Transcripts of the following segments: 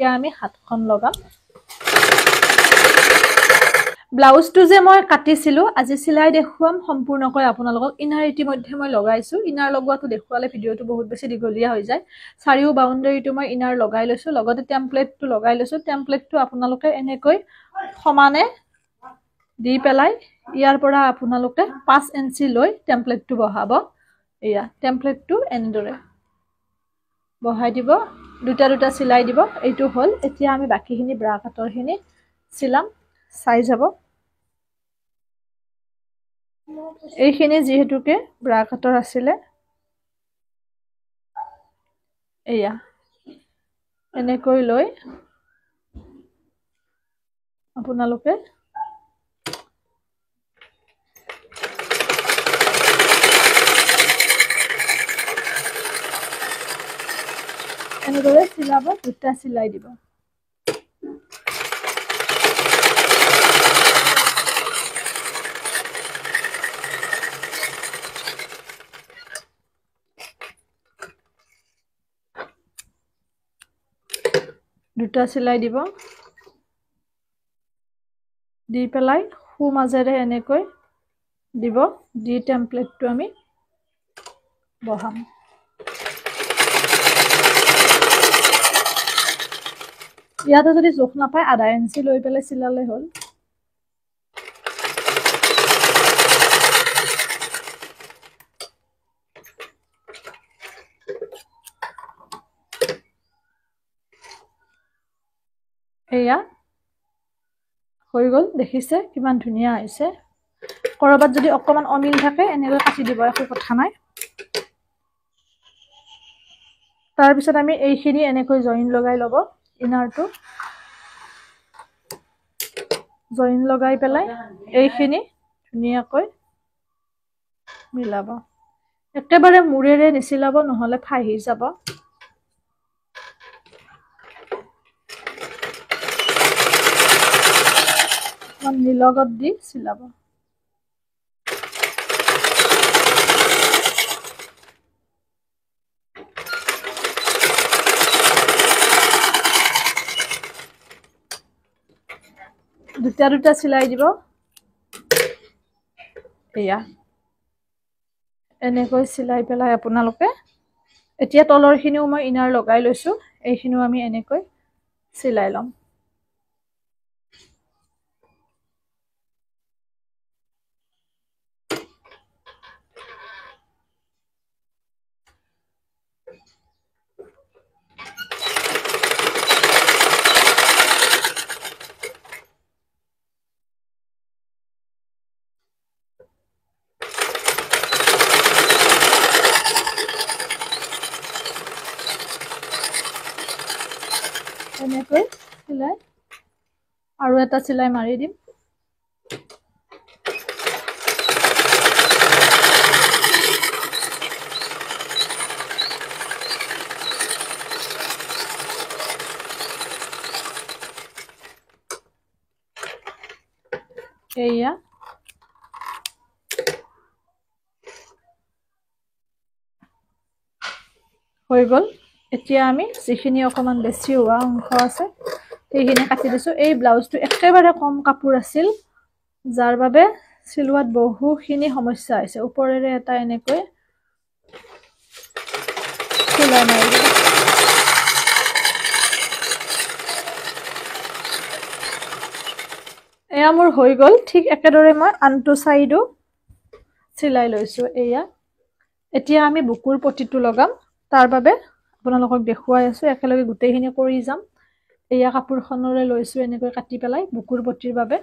এতিয়া আমি হাতখন লগাম ব্লাউজটো যে মই কাটিছিলো আজি সিলাই দেখুৱাম সম্পূৰ্ণকৈ আপোনালোকক ইনাৰ ইতিমধ্যে মই লগাইছো ইনাৰ লগোৱাটো দেখুৱালে ভিডিওটো বহুত বেছি দীঘলীয়া হৈ যায় চাৰিও বাউণ্ডাৰীটো মই ইনাৰ লগাই লৈছো লগতে টেমপ্লেটটো লগাই লৈছো টেমপ্লেটটো আপোনালোকে এনেকৈ সমানে দি পেলাই ইয়াৰ পৰা আপোনালোকে 5 ইঞ্চি লৈ টেমপ্লেটটো বহাব এয়া টেমপ্লেটটো এনেদৰে বহাই দিব দুটা দুটা সিলাই দিব এইটো হল এতিয়া আমি বাকিখিনি ব্ৰা কাটৰখিনি সিলাম চাই যাব এইখিনি যেহেতুকে ব্ৰা কাটৰ আছিলে এয়া এনেকৈ লৈ আপোনালোকে এনেদৰে সিলাব দুটা সিলাই দিব দুটা সিলাই দিব দি পেলাই হু মাজেৰে এনেকৈ দিব দি টেমপ্লেটটো আমি বহাম ইয়াতে যদি জোখ নাপায় আধা ইঞ্চি লৈ পেলাই সিলালে হল এয়া হৈ গল দেখিছে কিমান ধুনিয়া হৈছে কৰবাত যদি অকমান অমিল থাকে এনেকৈ কাটি দিব একো কথা নাই তাৰ পিছত আমি এইখিনি এনেকৈ জইন লগাই লব ইনাৰটো জইন লগাই পেলাই এইখিনি ধুনিয়াকৈ মিলাব একেবাৰে মুৰেৰে নিছিলাব নহলে ফাহি যাব নিলগত দি সিলাব দুটা দুটা সিলাই দিব এয়া এনেকৈ সিলাই পেলাই আপোনালোকে এতিয়া তলৰখিনিও মই ইনাৰ লগাই লৈছো এইখিনিও আমি এনেকৈ সিলাই লম এনেকৈ সিলাই আৰু এটা সিলাই মাৰি দিম এয়া হৈ গল এতিয়া আমি যিখিনি অকমান বেছি হোৱা অংশ আছে সেইখিনি কাটি দিছো এই ব্লাউজটো একেবাৰে কম কাপোৰ আছিল যাৰ বাবে সিলুৱাত বহুখিনি সমস্যা হৈছে ওপৰেৰে এটা এনেকৈ সিলাই মাৰি দিব এয়া মোৰ হৈ গল ঠিক একেদৰে মই আনটো সাইডো সিলাই লৈছো এয়া এতিয়া আমি বুকুৰ পটিটো লগাম তাৰ বাবে আপোনালোকক দেখুৱাই আছো একেলগে গুটেইখিনি কৰি যাম এয়া কাপোৰখনৰে লৈছো এনেকৈ কাটি পেলাই বুকুৰ পটিৰ বাবে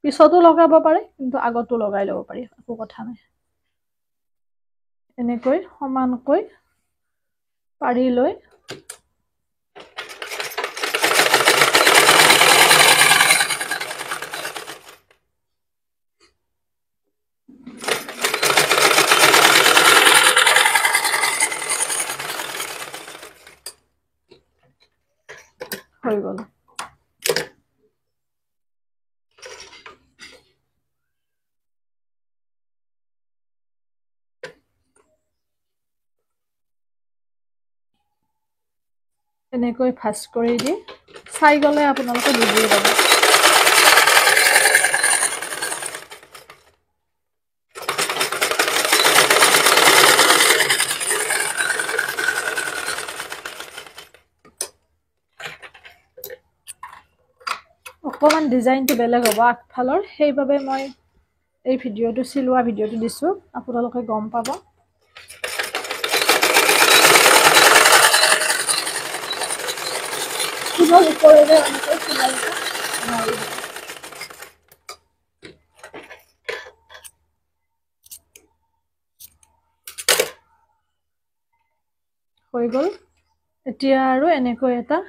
পিছতো লগাব পাৰে কিন্তু আগতো লগাই লব পাৰি একো কথা নাই এনেকৈ সমানকৈ পাৰি লৈ হৈ গল এনেকৈ ভাঁজ কৰি দি চাই গ'লে আপোনালোকে বুজি পাব। অকণমান ডিজাইনটো বেলেগ হ'ব আগফালৰ, সেইবাবে মই এই ভিডিঅ'টো চিলোৱা ভিডিঅ'টো দিছোঁ, আপোনালোকে গম পাব। ওপৰেৰে এনেকৈ চিলাই মাৰি দিব। হৈ গ'ল। এতিয়া আৰু এনেকৈ এটা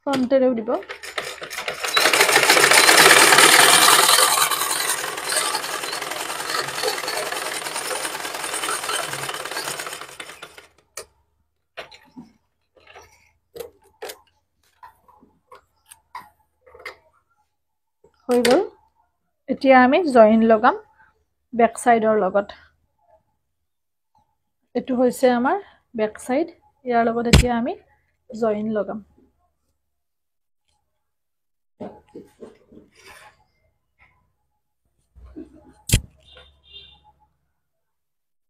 ফ্ৰণ্টেৰেও দিব। হৈ গ'ল। এতিয়া আমি জইন লগাম বেক চাইডৰ লগত। এইটো হৈছে আমাৰ বেক চাইড, ইয়াৰ লগত এতিয়া আমি জইন লগাম।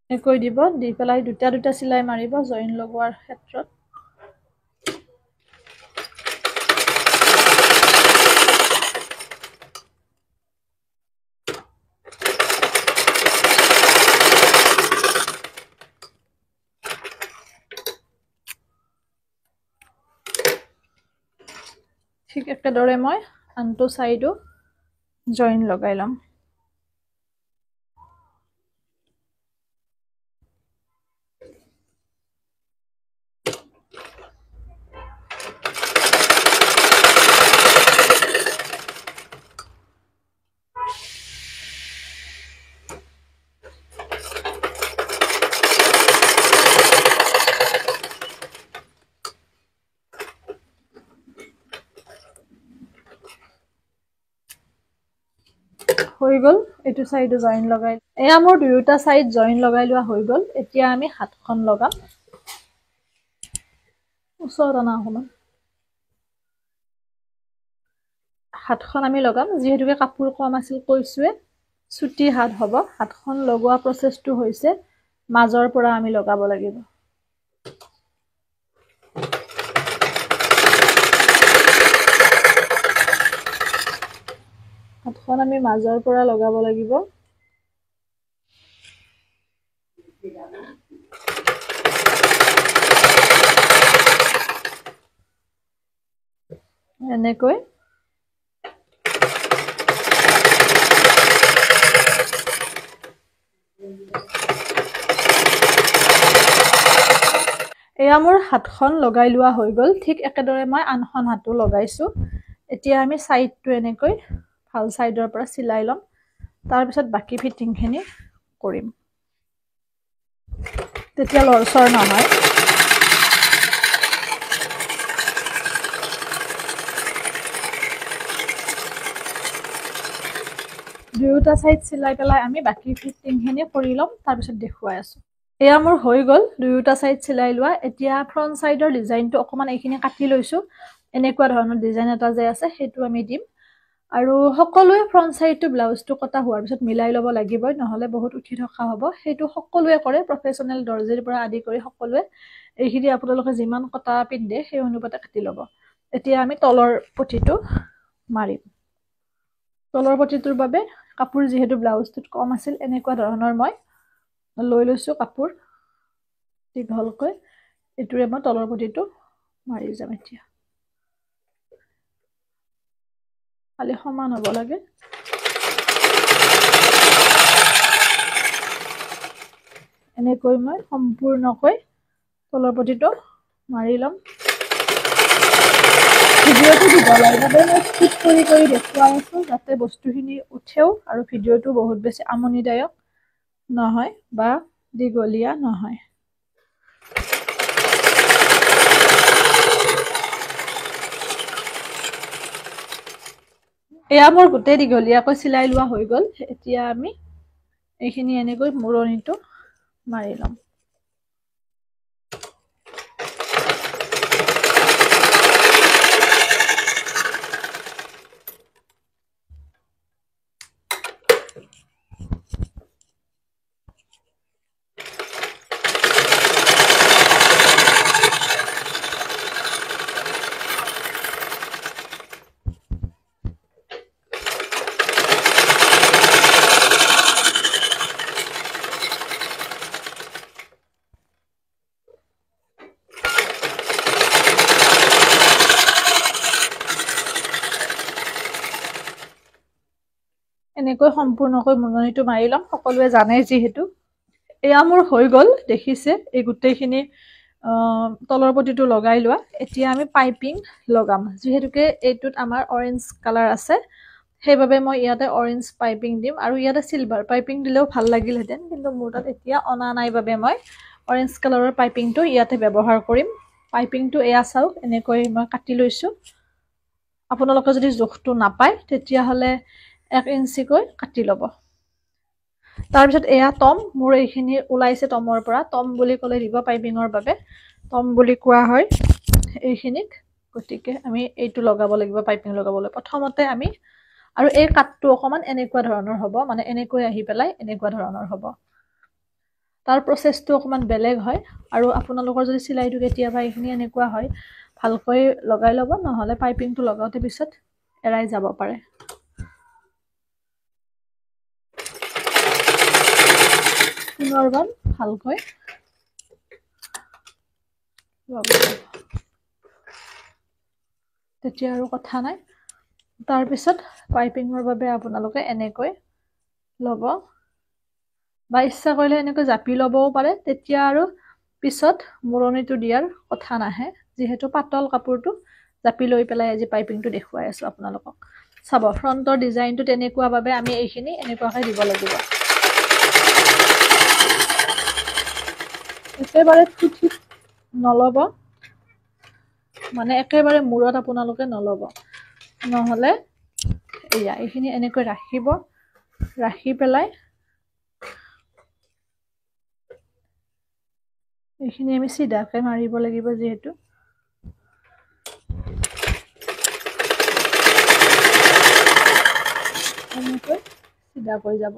এনেকৈ দিব, দি পেলাই দুটা দুটা চিলাই মাৰিব জইন লগোৱাৰ ক্ষেত্ৰত। ঠিক একেদৰে মই আনটো চাইডো জইন লগাই ল'ম। হৈ গ'ল। এইটো চাইডো জইন লগাই, এয়া মোৰ দুয়োটা চাইড জইন লগাই লোৱা হৈ গ'ল। এতিয়া আমি হাতখন লগাম। ওচৰত অনা অকণমান। হাতখন আমি লগাম, যিহেতুকে কাপোৰ কম আছিল কৈছোৱে, চুটি হাত হ'ব। হাতখন লগোৱা প্ৰচেছটো হৈছে মাজৰ পৰা আমি লগাব লাগিব। হাতখন আমি মাজৰ পৰা লগাব লাগিব। এনেকৈ এয়া মোৰ হাতখন লগাই লোৱা হৈ গ'ল। ঠিক একেদৰে মই আনখন হাতো লগাইছোঁ। এতিয়া আমি চাইডটো এনেকৈ ভাল চাইডৰ পৰা চিলাই ল'ম, তাৰপিছত বাকী ফিটিংখিনি কৰিম, তেতিয়া লৰচৰ নহয়। দুয়োটা চাইড চিলাই পেলাই আমি বাকী ফিটিংখিনি কৰি ল'ম, তাৰপিছত দেখুৱাই আছোঁ। এয়া মোৰ হৈ গ'ল দুয়োটা চাইড চিলাই লোৱা। এতিয়া ফ্ৰণ্ট চাইডৰ ডিজাইনটো অকণমান এইখিনি কাটি লৈছোঁ। এনেকুৱা ধৰণৰ ডিজাইন এটা যে আছে সেইটো আমি দিম। আৰু সকলোৱে ফ্ৰণ্ট চাইডটো ব্লাউজটো কটা হোৱাৰ পিছত মিলাই ল'ব লাগিবই, নহ'লে বহুত উঠি থকা হ'ব। সেইটো সকলোৱে কৰে, প্ৰফেচনেল দৰ্জিৰ পৰা আদি কৰি সকলোৱে। এইখিনি আপোনালোকে যিমান কটা পিন্ধে সেই অনুপাতে কাটি ল'ব। এতিয়া আমি তলৰ পটিটো মাৰিম। তলৰ পটিটোৰ বাবে কাপোৰ যিহেতু ব্লাউজটোত কম আছিল, এনেকুৱা ধৰণৰ মই লৈ লৈছোঁ কাপোৰ দীঘলকৈ। এইটোৰে মই তলৰ পটিটো মাৰি যাম। এতিয়া খালি সমান হ'ব লাগে। এনেকৈ মই সম্পূৰ্ণকৈ তলৰ পটিটো মাৰি ল'ম। ভিডিঅ'টো দীঘলৰ বাবে মই স্কিপ কৰি দেখুৱাই আছোঁ, যাতে বস্তুখিনি উঠেও আৰু ভিডিঅ'টো বহুত বেছি আমনিদায়ক নহয় বা দীঘলীয়া নহয়। এয়া মোৰ গোটেই দীঘলীয়াকৈ চিলাই লোৱা হৈ গ'ল। এতিয়া আমি এইখিনি এনেকৈ মূৰণিটো মাৰি ল'ম। এনেকৈ সম্পূৰ্ণকৈ মুৰণিটো মাৰি ল'ম সকলোৱে জানে যিহেতু এয়া মোৰ হৈ গ'ল দেখিছে এই গোটেইখিনি তলৰ পটিটো লগাই লোৱা এতিয়া আমি পাইপিং লগাম যিহেতুকে এইটোত আমাৰ অৰেঞ্জ কালাৰ আছে সেইবাবে মই ইয়াতে অৰেঞ্জ পাইপিং দিম আৰু ইয়াতে সিলভাৰ পাইপিং দিলেও ভাল লাগিলহেঁতেন কিন্তু মোৰ তাত এতিয়া অনা নাই বাবে মই অৰেঞ্জ কালাৰৰ পাইপিংটো ইয়াতে ব্যৱহাৰ কৰিম পাইপিংটো এয়া চাওক এনেকৈ মই কাটি লৈছোঁ আপোনালোকে যদি জোখটো নাপায় তেতিয়াহ'লে 1 ইঞ্চিকৈ কাটি ল'ব তাৰপিছত এয়া টম মোৰ এইখিনি ওলাইছে টমৰ পৰা টম বুলি ক'লে দিব পাইপিঙৰ বাবে টম বুলি কোৱা হয় এইখিনিক গতিকে আমি এইটো লগাব লাগিব পাইপিং লগাবলৈ প্ৰথমতে আমি আৰু এই কাটটো অকমান এনেকুৱা ধৰণৰ হ'ব মানে এনেকৈ আহি পেলাই এনেকুৱা ধৰণৰ হ'ব তাৰ প্ৰচেছটো অকমান বেলেগ হয় আৰু আপোনালোকৰ যদি চিলাইটো কেতিয়াবা এইখিনি এনেকুৱা হয় ভালকৈ লগাই ল'ব নহ'লে পাইপিংটো লগাওঁতে পিছত এৰাই যাব পাৰে পুনৰবাৰ ভালকৈ তেতিয়া আৰু কথা নাই তাৰপিছত পাইপিঙৰ বাবে আপোনালোকে এনেকৈ ল'ব বা ইচ্ছা কৰিলে এনেকৈ জাপি ল'বও পাৰে তেতিয়া আৰু পিছত মুৰণিটো দিয়াৰ কথা নাহে যিহেতু পাতল কাপোৰটো জাপি লৈ পেলাই আজি পাইপিংটো দেখুৱাই আছোঁ আপোনালোকক চাব ফ্ৰণ্টৰ ডিজাইনটো তেনেকুৱা বাবে আমি এইখিনি এনেকুৱাকৈ দিব লাগিব একেবাৰে ঠিক নল'ব মানে একেবাৰে মূৰত আপোনালোকে নল'ব নহ'লে এয়া এইখিনি এনেকৈ ৰাখিব ৰাখি পেলাই এইখিনি আমি সিধাকৈ মাৰিব লাগিব যিহেতু এনেকৈ সিধাকৈ যাব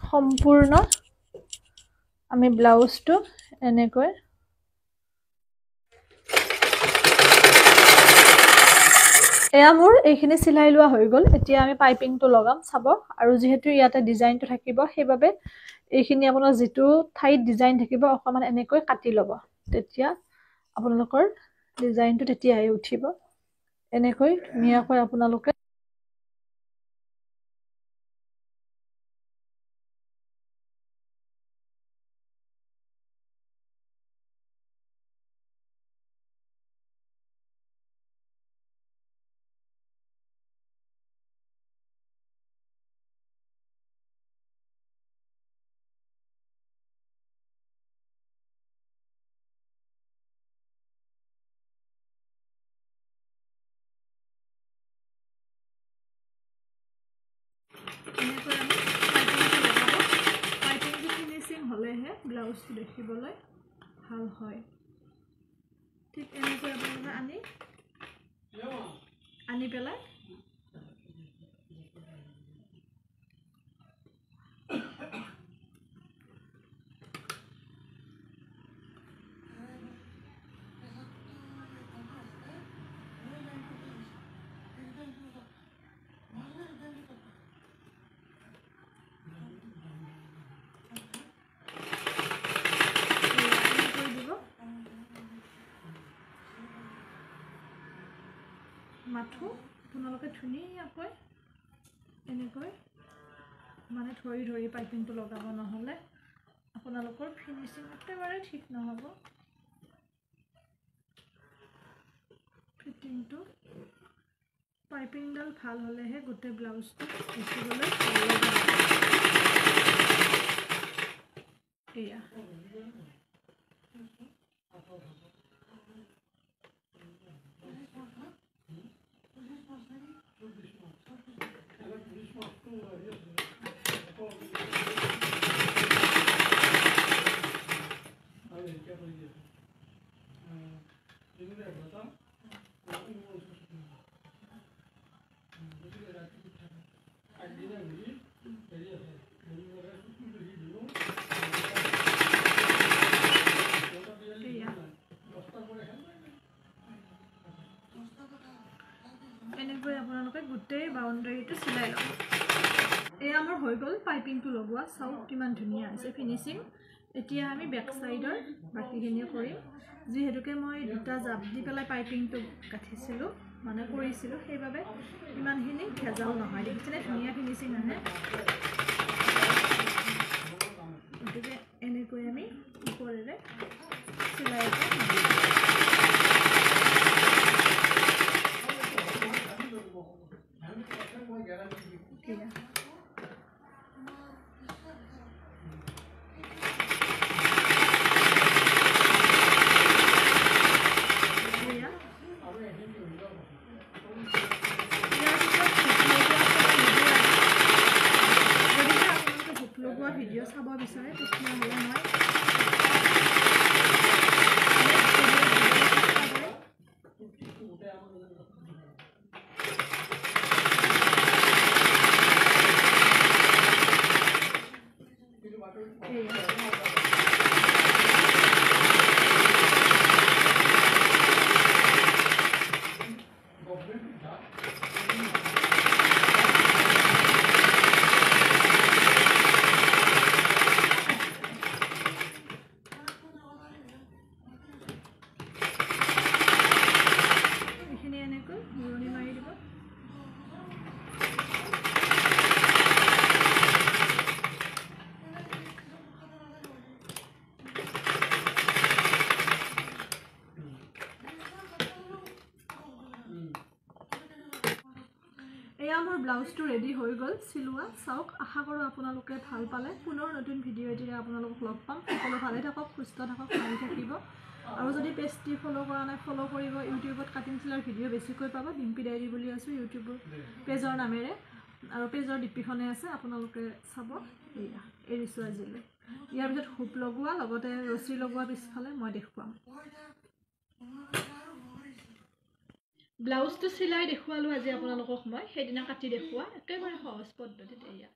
সম্পূৰ্ণ আমি ব্লাউজটো এনেকৈ এয়া মোৰ এইখিনি চিলাই লোৱা হৈ গ'ল এতিয়া আমি পাইপিংটো লগাম চাব আৰু যিহেতু ইয়াতে ডিজাইনটো থাকিব সেইবাবে এইখিনি আপোনাৰ যিটো ঠাইত ডিজাইন থাকিব অকমান এনেকৈ কাটি ল'ব তেতিয়া আপোনালোকৰ ডিজাইনটো তেতিয়াই উঠিব এনেকৈ ধুনীয়াকৈ আপোনালোকে হলেহে ব্লাউজটো দেখিবলৈ ভাল হয় ঠিক এনেকৈ আপোনালোকে আনি পেলাই মাথো আপোনালোকে ধুনীয়াকৈ এনেকৈ মানে ধৰি ধৰি পাইপিংটো লগাব নহ'লে আপোনালোকৰ ফিনিচিং একেবাৰে ঠিক নহ'ব ফিটিংটো পাইপিংডাল ভাল হ'লেহে গোটেই ব্লাউজটো দেখিবলৈ ভাল লাগিব এয়া এনেকৈ আপোনালোকে গোটেই বাউণ্ডাৰীটো চিলাই ল'ব এয়া আমাৰ হৈ গ'ল পাইপিংটো লগোৱা চাওক কিমান ধুনীয়া হৈছে ফিনিচিং এতিয়া আমি বেক সাইডৰ বাকিখিনি কৰিম যিহেতুকে মই দুটা জাপ দি পেলাই পাইপিংটো গাঁঠিছিলোঁ মানে কৰিছিলোঁ সেইবাবে ইমানখিনি ভেজাল নহয় দেখিছেনে ধুনীয়া ফিনিচিং আহে গতিকে এনেকৈ আমি ওপৰেৰে চিলাই এটা ভিডিঅ' চাব বিচাৰে তেতিয়াহ'লে মই মোৰ ব্লাউজটো ৰেডি হৈ গ'ল চিলোৱা চাওক আশা কৰোঁ আপোনালোকে ভাল পালে পুনৰ নতুন ভিডিঅ' এটিৰে আপোনালোকক লগ পাম সকলো ভালে থাকক সুস্থ থাকক ভালে থাকিব আৰু যদি পেজটি ফ'ল' কৰা নাই ফ'ল' কৰিব ইউটিউবত কাটিং চিলাইৰ ভিডিঅ' বেছিকৈ পাব ডিম্পি ডায়েৰী বুলি আছোঁ ইউটিউবৰ পেজৰ নামেৰে আৰু পেজৰ ডিপিখনে আছে আপোনালোকে চাব এয়া এৰিছোঁ আজিলৈ ইয়াৰ পিছত হুপ লগোৱা লগতে ৰছী লগোৱা পিছফালে মই দেখুৱাম ব্লাউজটো চিলাই দেখুৱালোঁ আজি আপোনালোকক মই সেইদিনা কাটি দেখুওৱা একেবাৰে সহজ পদ্ধতিত এয়া